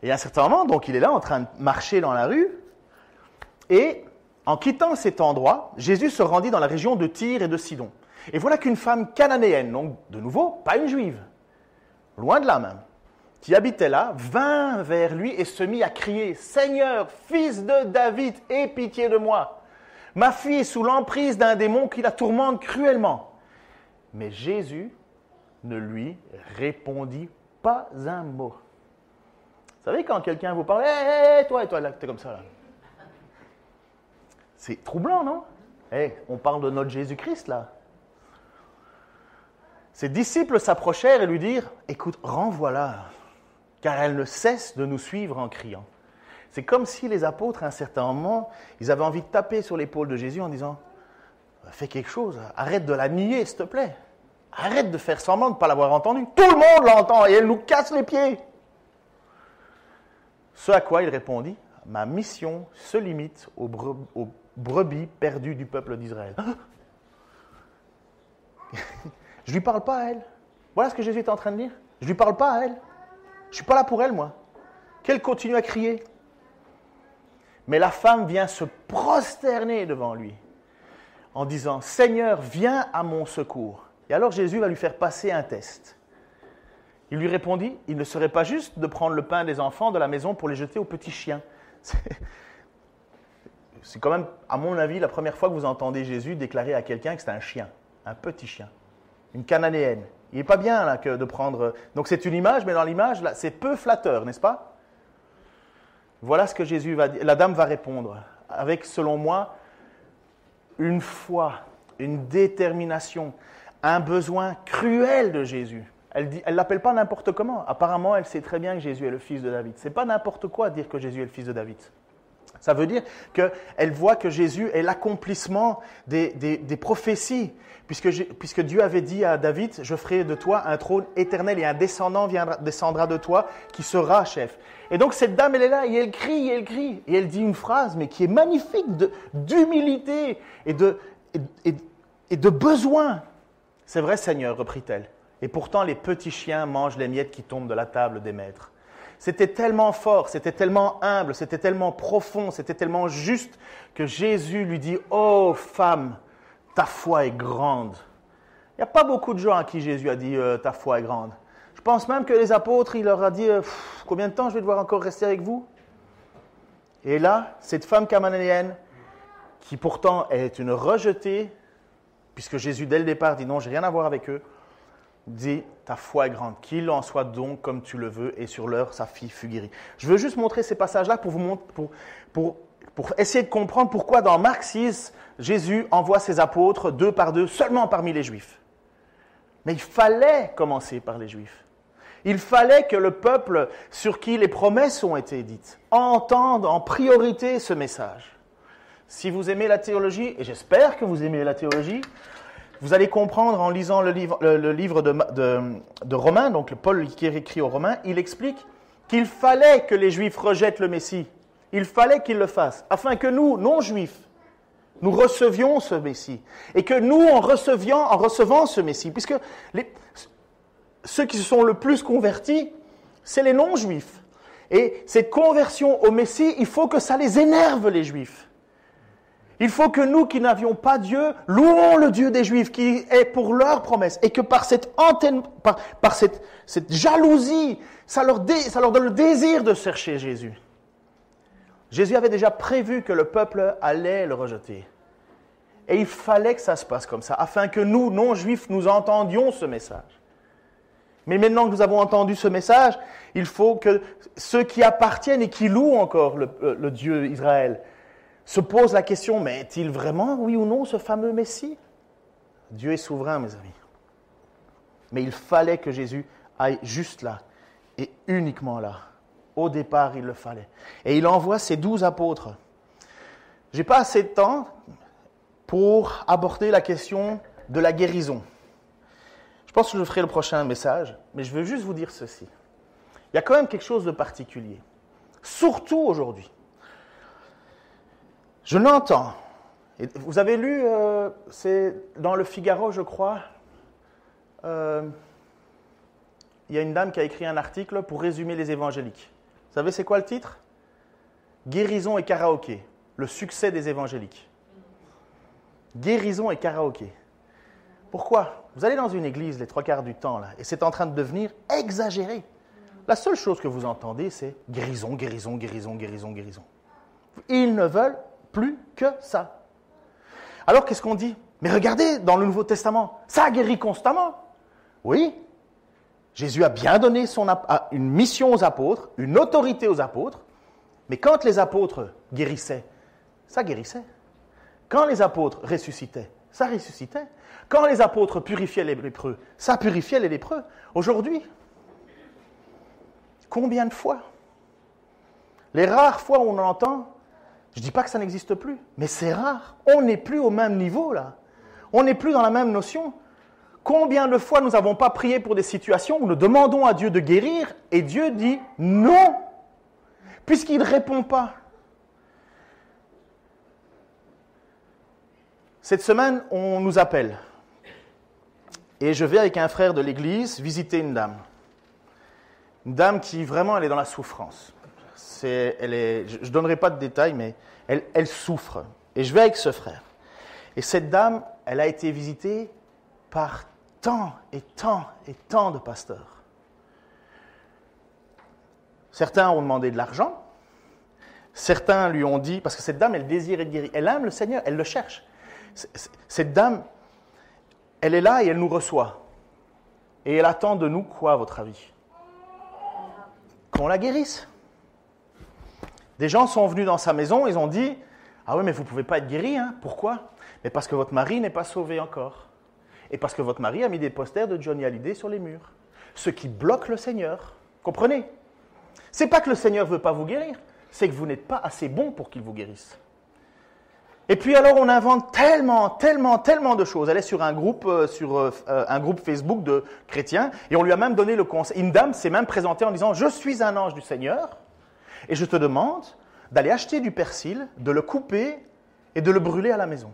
Et à un certain moment, donc il est là en train de marcher dans la rue, et en quittant cet endroit, Jésus se rendit dans la région de Tyr et de Sidon. Et voilà qu'une femme cananéenne, donc de nouveau, pas une juive, loin de là même, qui habitait là, vint vers lui et se mit à crier « Seigneur, fils de David, aie pitié de moi. Ma fille est sous l'emprise d'un démon qui la tourmente cruellement. » Mais Jésus ne lui répondit pas un mot. Vous savez, quand quelqu'un vous parle, hey, toi, là, t'es comme ça, là. C'est troublant, non? On parle de notre Jésus-Christ, là. Ses disciples s'approchèrent et lui dirent, écoute, renvoie-la, car elle ne cesse de nous suivre en criant. C'est comme si les apôtres, à un certain moment, ils avaient envie de taper sur l'épaule de Jésus en disant, fais quelque chose, arrête de la nier, s'il te plaît. Arrête de faire semblant de ne pas l'avoir entendue. Tout le monde l'entend et elle nous casse les pieds. Ce à quoi il répondit, ma mission se limite aux brebis perdues du peuple d'Israël. Je ne lui parle pas à elle. Voilà ce que Jésus est en train de dire. Je ne lui parle pas à elle. Je ne suis pas là pour elle, moi. Qu'elle continue à crier. Mais la femme vient se prosterner devant lui en disant, Seigneur, viens à mon secours. Et alors Jésus va lui faire passer un test. Il lui répondit, il ne serait pas juste de prendre le pain des enfants de la maison pour les jeter aux petits chiens. C'est quand même, à mon avis, la première fois que vous entendez Jésus déclarer à quelqu'un que c'est un chien, un petit chien, une cananéenne. Il n'est pas bien là, de prendre... Donc c'est une image, mais dans l'image, là, c'est peu flatteur, n'est-ce pas? Voilà ce que Jésus va dire. La dame va répondre avec, selon moi, une foi, une détermination, un besoin cruel de Jésus. Elle ne l'appelle pas n'importe comment. Apparemment, elle sait très bien que Jésus est le fils de David. Ce n'est pas n'importe quoi dire que Jésus est le fils de David. Ça veut dire qu'elle voit que Jésus est l'accomplissement des prophéties. Puisque Dieu avait dit à David, je ferai de toi un trône éternel et un descendant descendra de toi qui sera chef. Et donc cette dame, elle est là et elle crie, et elle dit une phrase mais qui est magnifique d'humilité et de besoin. C'est vrai, Seigneur, reprit-elle. Et pourtant, les petits chiens mangent les miettes qui tombent de la table des maîtres. C'était tellement fort, c'était tellement humble, c'était tellement profond, c'était tellement juste que Jésus lui dit « Oh femme, ta foi est grande. » Il n'y a pas beaucoup de gens à qui Jésus a dit « Ta foi est grande ». Je pense même que les apôtres, il leur a dit « Combien de temps je vais devoir encore rester avec vous ?» Et là, cette femme cananéenne, qui pourtant est une rejetée, puisque Jésus dès le départ dit « Non, je n'ai rien à voir avec eux », dit, ta foi est grande, qu'il en soit donc comme tu le veux, et sur l'heure, sa fille fut guérie. Je veux juste montrer ces passages-là pour essayer de comprendre pourquoi dans Marc 6, Jésus envoie ses apôtres 2 par 2 seulement parmi les Juifs. Mais il fallait commencer par les Juifs. Il fallait que le peuple sur qui les promesses ont été dites entende en priorité ce message. Si vous aimez la théologie, et j'espère que vous aimez la théologie, vous allez comprendre en lisant le livre de Romains, donc Paul qui écrit aux Romains, il explique qu'il fallait que les Juifs rejettent le Messie. Il fallait qu'ils le fassent, afin que nous, non-Juifs, nous recevions ce Messie. Et que nous, en recevant ce Messie, puisque ceux qui se sont le plus convertis, c'est les non-juifs. Et cette conversion au Messie, il faut que ça les énerve, les Juifs. Il faut que nous, qui n'avions pas Dieu, louons le Dieu des Juifs, qui est pour leur promesse. Et que par cette cette jalousie, ça leur donne le désir de chercher Jésus. Jésus avait déjà prévu que le peuple allait le rejeter. Et il fallait que ça se passe comme ça, afin que nous, non-juifs, nous entendions ce message. Mais maintenant que nous avons entendu ce message, il faut que ceux qui appartiennent et qui louent encore le Dieu Israël se posent la question, mais est-il vraiment, oui ou non, ce fameux Messie? Dieu est souverain, mes amis. Mais il fallait que Jésus aille juste là, et uniquement là. Au départ, il le fallait. Et il envoie ses 12 apôtres. Je n'ai pas assez de temps pour aborder la question de la guérison. Je pense que je ferai le prochain message, mais je veux juste vous dire ceci. Il y a quand même quelque chose de particulier, surtout aujourd'hui. Je l'entends. Et vous avez lu, c'est dans le Figaro, je crois, il y a une dame qui a écrit un article pour résumer les évangéliques. Vous savez c'est quoi le titre? Guérison et karaoké, le succès des évangéliques. Guérison et karaoké. Pourquoi? Vous allez dans une église les 3/4 du temps, là, et c'est en train de devenir exagéré. La seule chose que vous entendez, c'est guérison, guérison, guérison, guérison, guérison. Ils ne veulent plus que ça. Alors, qu'est-ce qu'on dit? Mais regardez, dans le Nouveau Testament, ça guérit constamment. Oui, Jésus a bien donné une mission aux apôtres, une autorité aux apôtres, mais quand les apôtres guérissaient, ça guérissait. Quand les apôtres ressuscitaient, ça ressuscitait. Quand les apôtres purifiaient les lépreux, ça purifiait les lépreux. Aujourd'hui, combien de fois? Les rares fois où on entend, je ne dis pas que ça n'existe plus, mais c'est rare. On n'est plus au même niveau là. On n'est plus dans la même notion. Combien de fois nous n'avons pas prié pour des situations où nous demandons à Dieu de guérir et Dieu dit non, puisqu'il ne répond pas. Cette semaine, on nous appelle. Et je vais avec un frère de l'église visiter une dame. Une dame qui vraiment, elle est dans la souffrance. Je ne donnerai pas de détails, mais elle souffre. Et je vais avec ce frère. Et cette dame, elle a été visitée par tant et tant et tant de pasteurs. Certains ont demandé de l'argent. Certains lui ont dit, parce que cette dame, elle désire être guérie. Elle aime le Seigneur, elle le cherche. Cette dame, elle est là et elle nous reçoit. Et elle attend de nous quoi, à votre avis? Qu'on la guérisse. Des gens sont venus dans sa maison, ils ont dit « Ah oui, mais vous ne pouvez pas être guéri, hein? Pourquoi? Mais parce que votre mari n'est pas sauvé encore. Et parce que votre mari a mis des posters de Johnny Hallyday sur les murs. Ce qui bloque le Seigneur. Comprenez? C'est pas que le Seigneur ne veut pas vous guérir, c'est que vous n'êtes pas assez bon pour qu'il vous guérisse. Et puis alors on invente tellement de choses. Elle est sur un groupe Facebook de chrétiens et on lui a même donné le conseil. Une dame s'est même présentée en disant « Je suis un ange du Seigneur et je te demande d'aller acheter du persil, de le couper et de le brûler à la maison.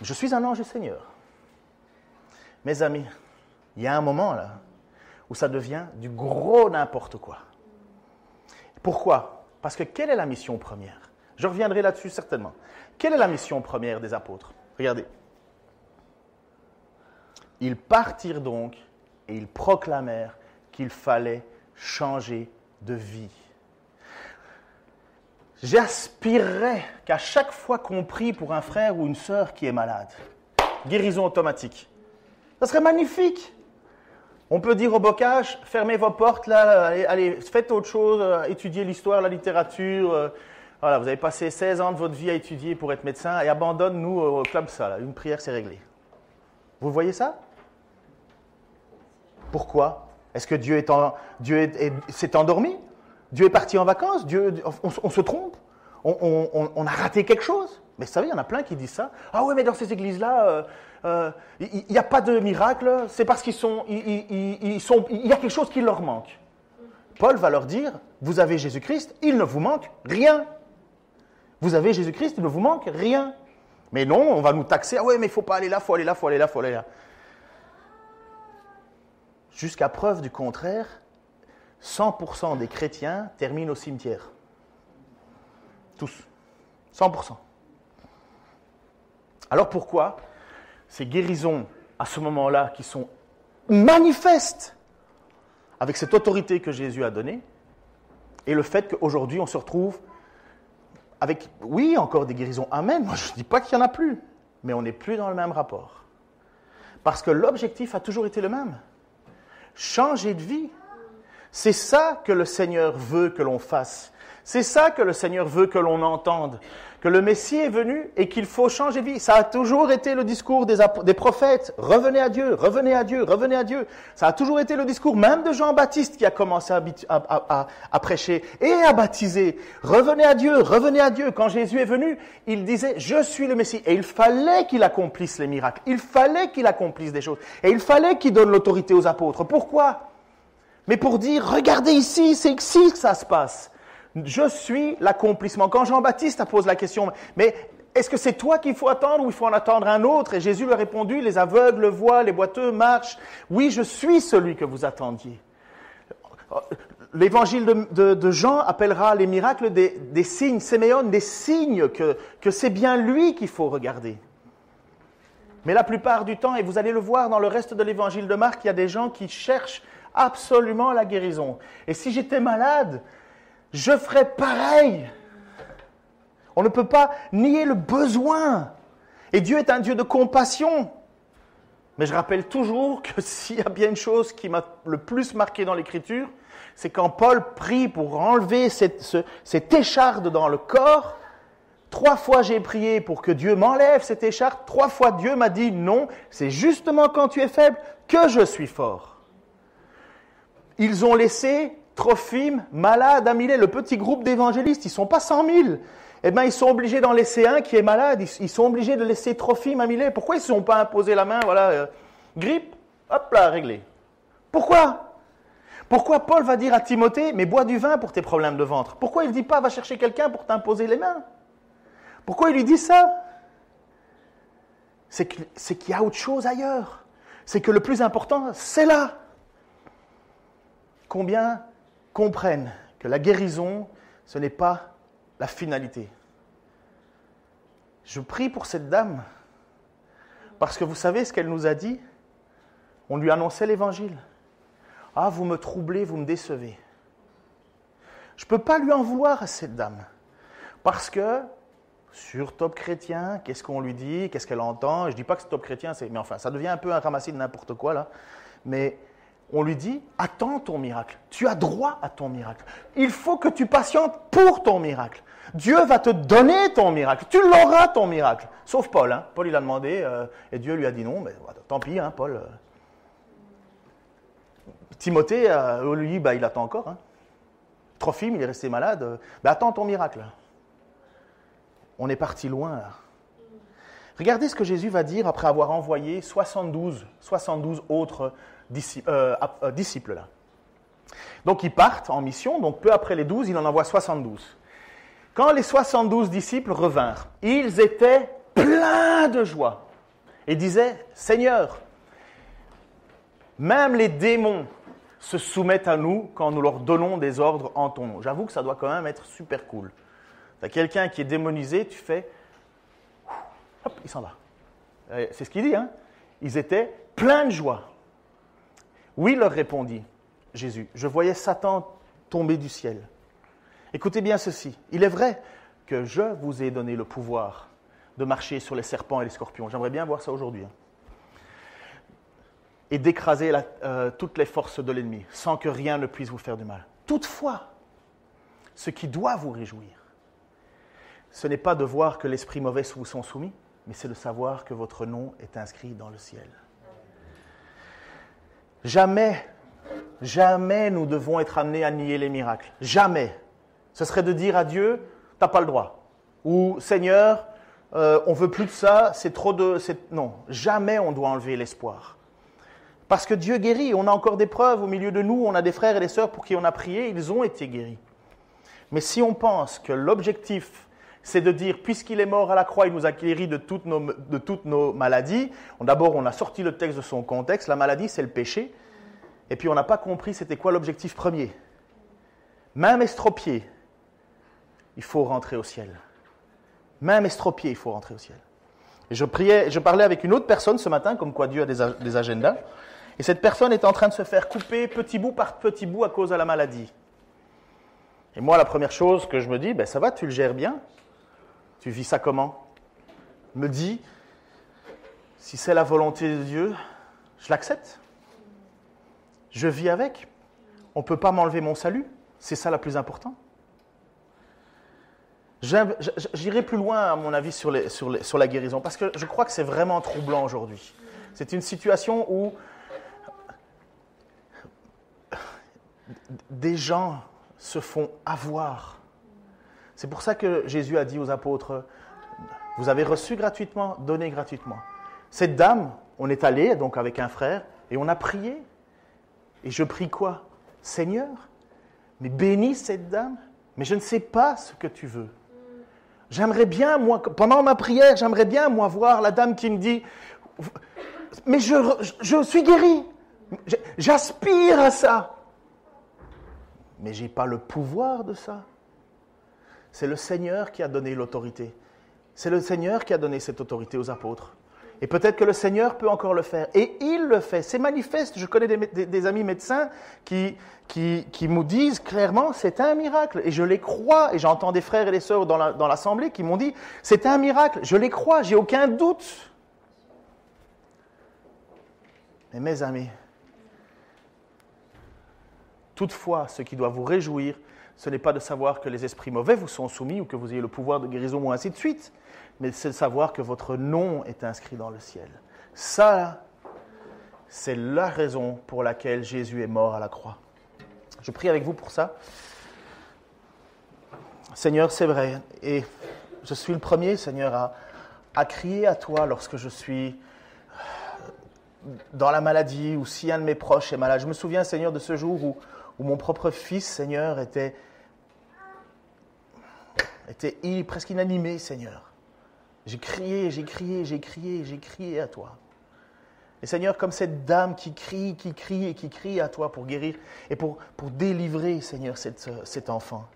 Je suis un ange du Seigneur. » Mes amis, il y a un moment là où ça devient du gros n'importe quoi. Pourquoi? Parce que quelle est la mission première? Je reviendrai là-dessus certainement. Quelle est la mission première des apôtres? Regardez. Ils partirent donc et ils proclamèrent qu'il fallait changer de vie. J'aspirerais qu'à chaque fois qu'on prie pour un frère ou une sœur qui est malade, guérison automatique. Ça serait magnifique. On peut dire au bocage, fermez vos portes, là, allez, faites autre chose, étudiez l'histoire, la littérature. Voilà, vous avez passé 16 ans de votre vie à étudier pour être médecin et abandonne-nous comme ça. Là. Une prière, c'est réglé. Vous voyez ça? Pourquoi? Est-ce que Dieu s'est endormi? Dieu est parti en vacances? On se trompe? On a raté quelque chose? Mais vous savez, il y en a plein qui disent ça. Ah oui, mais dans ces églises-là, il n'y a pas de miracle. C'est parce il y a quelque chose qui leur manque. Paul va leur dire, vous avez Jésus-Christ, il ne vous manque rien. Vous avez Jésus-Christ, il ne vous manque rien. Mais non, on va nous taxer. Ah ouais, mais il ne faut pas aller là, il faut aller là, il faut aller là, il faut aller là. jusqu'à preuve du contraire, 100% des chrétiens terminent au cimetière. Tous. 100%. Alors pourquoi ces guérisons à ce moment-là qui sont manifestes avec cette autorité que Jésus a donnée et le fait qu'aujourd'hui on se retrouve avec, oui, encore des guérisons, amen, moi je ne dis pas qu'il n'y en a plus, mais on n'est plus dans le même rapport. Parce que l'objectif a toujours été le même. Changer de vie. C'est ça que le Seigneur veut que l'on fasse. C'est ça que le Seigneur veut que l'on entende. Que le Messie est venu et qu'il faut changer de vie. Ça a toujours été le discours des prophètes. Revenez à Dieu, revenez à Dieu, revenez à Dieu. Ça a toujours été le discours même de Jean-Baptiste qui a commencé à prêcher et à baptiser. Revenez à Dieu, revenez à Dieu. Quand Jésus est venu, il disait « Je suis le Messie ». Et il fallait qu'il accomplisse les miracles. Il fallait qu'il accomplisse des choses. Et il fallait qu'il donne l'autorité aux apôtres. Pourquoi ? Mais pour dire « Regardez ici, c'est ici que ça se passe ». Je suis l'accomplissement. Quand Jean-Baptiste pose la question, mais est-ce que c'est toi qu'il faut attendre ou il faut en attendre un autre ? Et Jésus lui a répondu, les aveugles voient, les boiteux marchent. Oui, je suis celui que vous attendiez. L'évangile de Jean appellera les miracles des signes, séméon, des signes que c'est bien lui qu'il faut regarder. Mais la plupart du temps, et vous allez le voir dans le reste de l'évangile de Marc, il y a des gens qui cherchent absolument la guérison. Et si j'étais malade, je ferais pareil. On ne peut pas nier le besoin. Et Dieu est un Dieu de compassion. Mais je rappelle toujours que s'il y a bien une chose qui m'a le plus marqué dans l'Écriture, c'est quand Paul prie pour enlever cette écharde dans le corps. 3 fois j'ai prié pour que Dieu m'enlève cette écharde. 3 fois Dieu m'a dit non, c'est justement quand tu es faible que je suis fort. Ils ont laissé Trophime, malade à Milet, le petit groupe d'évangélistes, ils ne sont pas 100 000. Eh bien, ils sont obligés d'en laisser un qui est malade, ils sont obligés de laisser Trophime à Milet. Pourquoi ils ne se sont pas imposés la main, voilà, grippe, hop là, réglé. Pourquoi ? Pourquoi Paul va dire à Timothée, mais bois du vin pour tes problèmes de ventre ? Pourquoi il ne dit pas, va chercher quelqu'un pour t'imposer les mains ? Pourquoi il lui dit ça ? C'est qu'il y a autre chose ailleurs. C'est que le plus important, c'est là. Combien comprennent que la guérison, ce n'est pas la finalité. Je prie pour cette dame, parce que vous savez ce qu'elle nous a dit ? On lui annonçait l'évangile. « Ah, vous me troublez, vous me décevez. » Je ne peux pas lui en vouloir à cette dame, parce que, sur Top Chrétien, qu'est-ce qu'on lui dit ? Qu'est-ce qu'elle entend ? Je ne dis pas que c'est Top Chrétien, mais enfin, ça devient un peu un ramassis de n'importe quoi, là. Mais on lui dit, attends ton miracle. Tu as droit à ton miracle. Il faut que tu patientes pour ton miracle. Dieu va te donner ton miracle. Tu l'auras ton miracle. Sauf Paul. Hein. Paul, il a demandé et Dieu lui a dit non. Mais tant pis, hein, Paul. Timothée, lui, il attend encore. Hein. Trophime, il est resté malade. Attends ton miracle. On est parti loin. Là. Regardez ce que Jésus va dire après avoir envoyé 72 autres disciples là. Donc ils partent en mission, donc peu après les 12, il en envoie 72. Quand les 72 disciples revinrent, ils étaient pleins de joie et disaient « Seigneur, même les démons se soumettent à nous quand nous leur donnons des ordres en ton nom. » J'avoue que ça doit quand même être super cool. Tu as quelqu'un qui est démonisé, tu fais « hop, il s'en va ». C'est ce qu'il dit, hein. Ils étaient pleins de joie. Oui, leur répondit Jésus, je voyais Satan tomber du ciel. Écoutez bien ceci, il est vrai que je vous ai donné le pouvoir de marcher sur les serpents et les scorpions. J'aimerais bien voir ça aujourd'hui. Et d'écraser toutes les forces de l'ennemi, sans que rien ne puisse vous faire du mal. Toutefois, ce qui doit vous réjouir, ce n'est pas de voir que l'esprit mauvais vous sont soumis, mais c'est de savoir que votre nom est inscrit dans le ciel. Jamais nous devons être amenés à nier les miracles. Jamais. Ce serait de dire à Dieu, tu n'as pas le droit. Ou Seigneur, on ne veut plus de ça, c'est trop de... Non, jamais on doit enlever l'espoir. Parce que Dieu guérit. On a encore des preuves au milieu de nous. On a des frères et des sœurs pour qui on a prié. Ils ont été guéris. Mais si on pense que l'objectif, c'est de dire, puisqu'il est mort à la croix, il nous a guéris de toutes nos maladies. D'abord, on a sorti le texte de son contexte. La maladie, c'est le péché. Et puis on n'a pas compris c'était quoi l'objectif premier. Même estropié, il faut rentrer au ciel. Même estropié, il faut rentrer au ciel. Et je parlais avec une autre personne ce matin, comme quoi Dieu a des agendas. Et cette personne est en train de se faire couper petit bout par petit bout à cause de la maladie. Et moi, la première chose que je me dis, ça va, tu le gères bien. Tu vis ça comment? Me dis, si c'est la volonté de Dieu, je l'accepte. Je vis avec. On ne peut pas m'enlever mon salut. C'est ça le plus important. J'irai plus loin, à mon avis, sur la guérison, parce que je crois que c'est vraiment troublant aujourd'hui. C'est une situation où des gens se font avoir. C'est pour ça que Jésus a dit aux apôtres, vous avez reçu gratuitement, donnez gratuitement. Cette dame, on est allé donc avec un frère et on a prié. Et je prie quoi? Seigneur, mais bénis cette dame, mais je ne sais pas ce que tu veux. J'aimerais bien, moi, pendant ma prière, j'aimerais bien, moi, voir la dame qui me dit, mais je suis guéri, j'aspire à ça. Mais je n'ai pas le pouvoir de ça. C'est le Seigneur qui a donné l'autorité. C'est le Seigneur qui a donné cette autorité aux apôtres. Et peut-être que le Seigneur peut encore le faire. Et il le fait. C'est manifeste. Je connais des amis médecins qui me disent clairement, c'est un miracle. Et je les crois. Et j'entends des frères et des sœurs dans l'assemblée qui m'ont dit, c'est un miracle. Je les crois, j'ai aucun doute. Mais mes amis, toutefois, ce qui doit vous réjouir, ce n'est pas de savoir que les esprits mauvais vous sont soumis ou que vous ayez le pouvoir de guérison ou ainsi de suite, mais c'est de savoir que votre nom est inscrit dans le ciel. Ça, c'est la raison pour laquelle Jésus est mort à la croix. Je prie avec vous pour ça. Seigneur, c'est vrai, et je suis le premier, Seigneur, à crier à toi lorsque je suis dans la maladie ou si un de mes proches est malade. Je me souviens, Seigneur, de ce jour où mon propre fils, Seigneur, était presque inanimé, Seigneur. J'ai crié à toi. Et Seigneur, comme cette dame qui crie à toi pour guérir et pour délivrer, Seigneur, cet enfant.